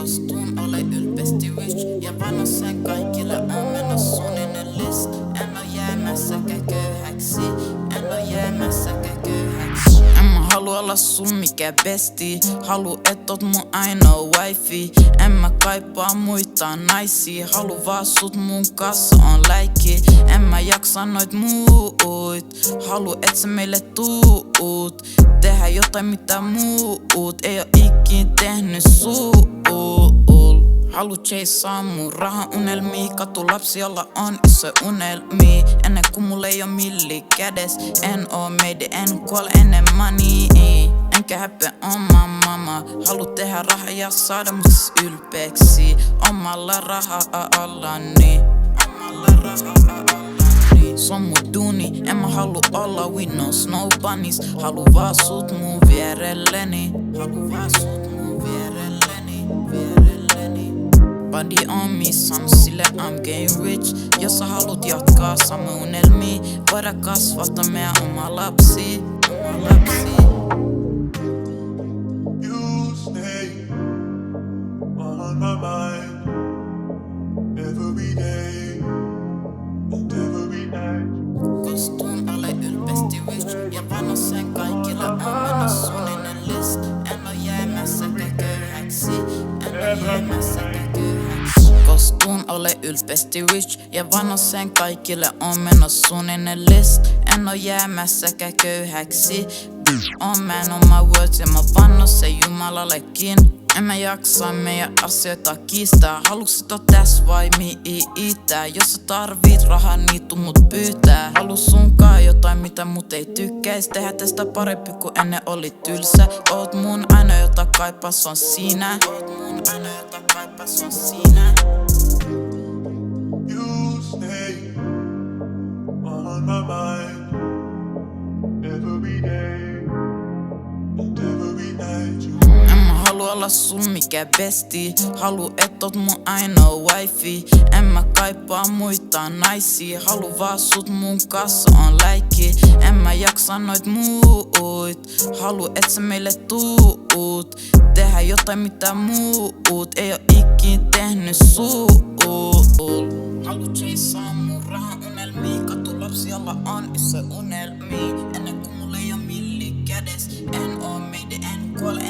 Kostun, ole ylpeästi rich ja vano sen kaikille on menossa suninen list. En oo jäämässäkään köyhäksi, en oo jäämässäkään köyhäksi. En mä halua olla sun mikä besti, halu et oot mun ainoa wifi. En mä kaipaa muita naisia, halu vaan sut mun kanssa on läikki. En mä jaksa noit muut, halu et sä meille tuut. Tehdä jotain mitä muut ei oo ikin tehnyt suul. Halu chaseaa mun rahan unelmii, katu lapsi jolla on iso unelmii. Ennen kuin mulla ei oo milli kädes, en oo meidän, en kuole ennen money. Enkä häpeä oma mama, halu tehdä rahaa ja saada mut ylpeäksi. Omalla rahallani, omalla rahallani. Se on mun duuni, en mä halu olla with no snow bunnies. Halu vaan sut mun vierelleni, halu vaan sut mun vierelleni, vierelleni. Body on me, sano sille I'm getting rich. Jos sä haluut jatkaa sama unelmii, voida kasvattaa meidän oma lapsi, oma lapsi. You stay on my mind every day and every night. Kostun, ole ylpeästi rich ja vano sen kaikilla on menossa suninen list. En oo jäämässäkään köyhäksi, en oo jäämässäkään köyhäksi. Kostun, ole ylpeästi rich ja vano sen kaikille on menossa suninen list. En oo jäämässäkään köyhäksi. On man on my words ja mä vanno se Jumalallekin. En mä jaksa meidän asioita kiistää. Haluks sit oo täs vai miitä? Jos sä tarvit rahaa, niin tuu mut pyytää. Halus sunkaan jotain mitä mut ei tykkäis. Tehdä tästä parempi ku ennen oli tylsä. Oot mun aina jota kaipas on sinä. Oot mun aina jota kaipas on sinä. You stay on my mind every day and every night. En mä halua olla sun mikä besti, halu et oot mun ainoa wifi. En mä kaipaa muita naisia, halu vaan sut mun kanssa on läikki. En mä jaksa noit muut, halu et sä meille tuut. Tehdä jotain mitä muut ei oo ikin tehnyt suul. Halu chaseaa mun rahan unelmii, katu lapsi jolla on iso unelmii. Ennen kuin mulla ei oo milli kädes, en oo meidän, en kuole